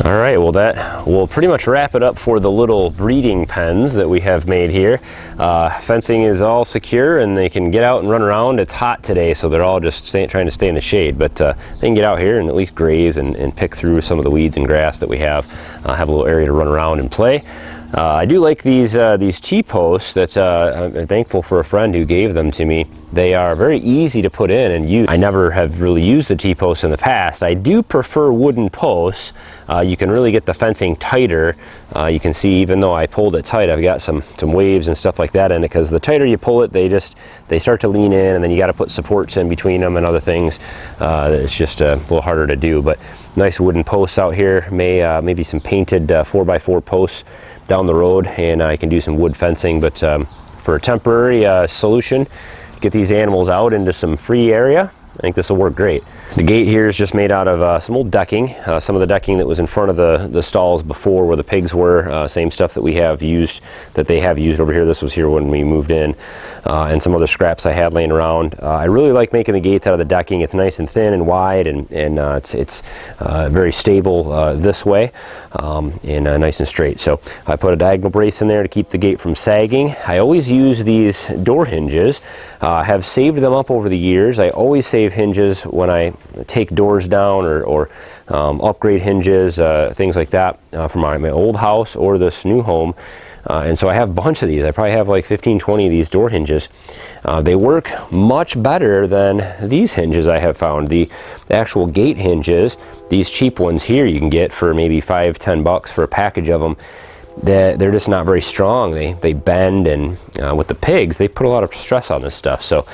All right, well that will pretty much wrap it up for the little breeding pens that we have made here. Fencing is all secure and they can get out and run around. It's hot today, so they're all just trying to stay in the shade, but they can get out here and at least graze and pick through some of the weeds and grass that we have a little area to run around and play. I do like these T-posts that I'm thankful for a friend who gave them to me. They are very easy to put in and use. I never have really used the T-posts in the past. I do prefer wooden posts. You can really get the fencing tighter. You can see even though I pulled it tight, I've got some waves and stuff like that in it, because the tighter you pull it, they start to lean in, and then you got to put supports in between them and other things. It's just a little harder to do, but nice wooden posts out here. Maybe some painted 4x4 posts down the road, and I can do some wood fencing, but for a temporary solution, get these animals out into some free area, I think this will work great. The gate here is just made out of some old decking, some of the decking that was in front of the stalls before where the pigs were, same stuff that we have used, that they have used over here. This was here when we moved in, and some other scraps I had laying around. I really like making the gates out of the decking. It's nice and thin and wide, and it's very stable this way, and nice and straight. So I put a diagonal brace in there to keep the gate from sagging. I always use these door hinges. I have saved them up over the years. I always save hinges when I take doors down or upgrade hinges, things like that, from my old house or this new home. And so I have a bunch of these. I probably have like 15-20 of these door hinges. They work much better than these hinges I have found. The actual gate hinges, these cheap ones here you can get for maybe $5-10 bucks for a package of them. They're just not very strong. They bend, and with the pigs, they put a lot of stress on this stuff. So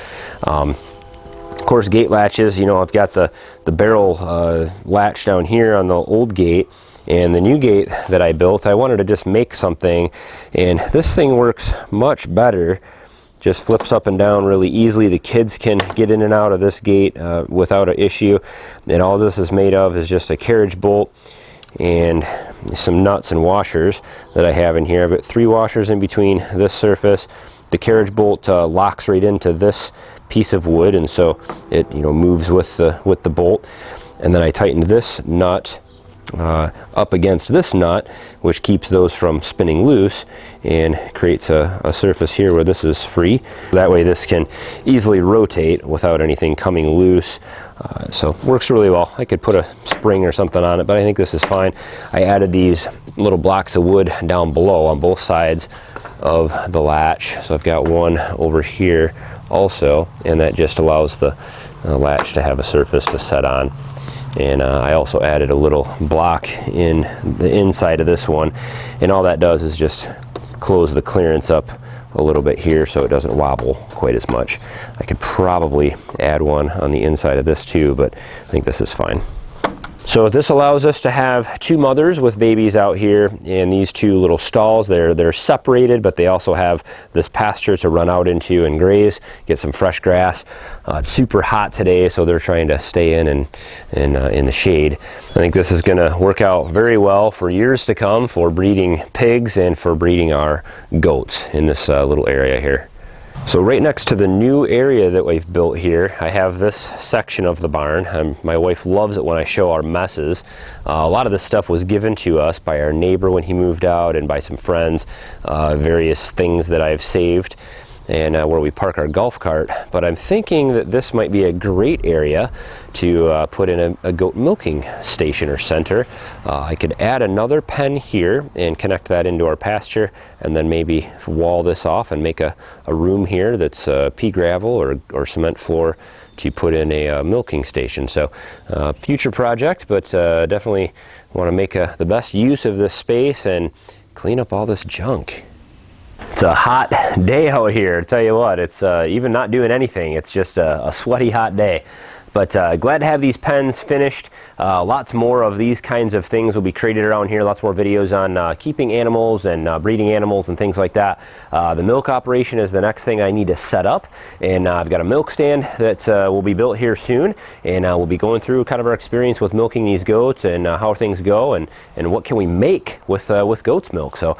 of course, gate latches, you know, I've got the barrel latch down here on the old gate, and the new gate that I built, I wanted to just make something, and this thing works much better. Just flips up and down really easily. The kids can get in and out of this gate without an issue, and all this is made of is just a carriage bolt and some nuts and washers that I have in here. I've got 3 washers in between this surface. The carriage bolt locks right into this piece of wood, and so it moves with the bolt. And then I tightened this nut up against this nut, which keeps those from spinning loose and creates a surface here where this is free. That way this can easily rotate without anything coming loose. So works really well. I could put a spring or something on it, but I think this is fine. I added these little blocks of wood down below on both sides of the latch. So I've got one over here also, and that just allows the latch to have a surface to set on. And I also added a little block in the inside of this one, and all that does is just close the clearance up a little bit here so it doesn't wobble quite as much. I could probably add one on the inside of this too, but I think this is fine. So this allows us to have 2 mothers with babies out here in these 2 little stalls. They're separated, but they also have this pasture to run out into and graze, get some fresh grass. It's super hot today, so they're trying to stay in the shade. I think this is going to work out very well for years to come for breeding pigs and for breeding our goats in this little area here. So right next to the new area that we've built here, I have this section of the barn. My wife loves it when I show our messes. A lot of this stuff was given to us by our neighbor when he moved out, and by some friends, various things that I've saved, and where we park our golf cart. But I'm thinking that this might be a great area to put in a goat milking station or center. I could add another pen here and connect that into our pasture, and then maybe wall this off and make a room here that's pea gravel or cement floor to put in a milking station. So future project, but definitely want to make the best use of this space and clean up all this junk. It's a hot day out here, I tell you what. It's even not doing anything, it's just a sweaty hot day. But glad to have these pens finished. Lots more of these kinds of things will be created around here. Lots more videos on keeping animals and breeding animals and things like that. The milk operation is the next thing I need to set up. And I've got a milk stand that will be built here soon. And we'll be going through kind of our experience with milking these goats and how things go and what can we make with goat's milk. So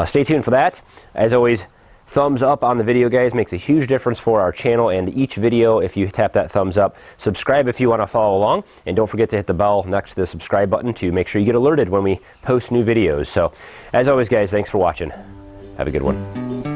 stay tuned for that. As always, Thumbs up on the video, guys, makes a huge difference for our channel and each video if you tap that thumbs up. Subscribe if you want to follow along, and don't forget to hit the bell next to the subscribe button to make sure you get alerted when we post new videos. So, as always, guys, thanks for watching. Have a good one.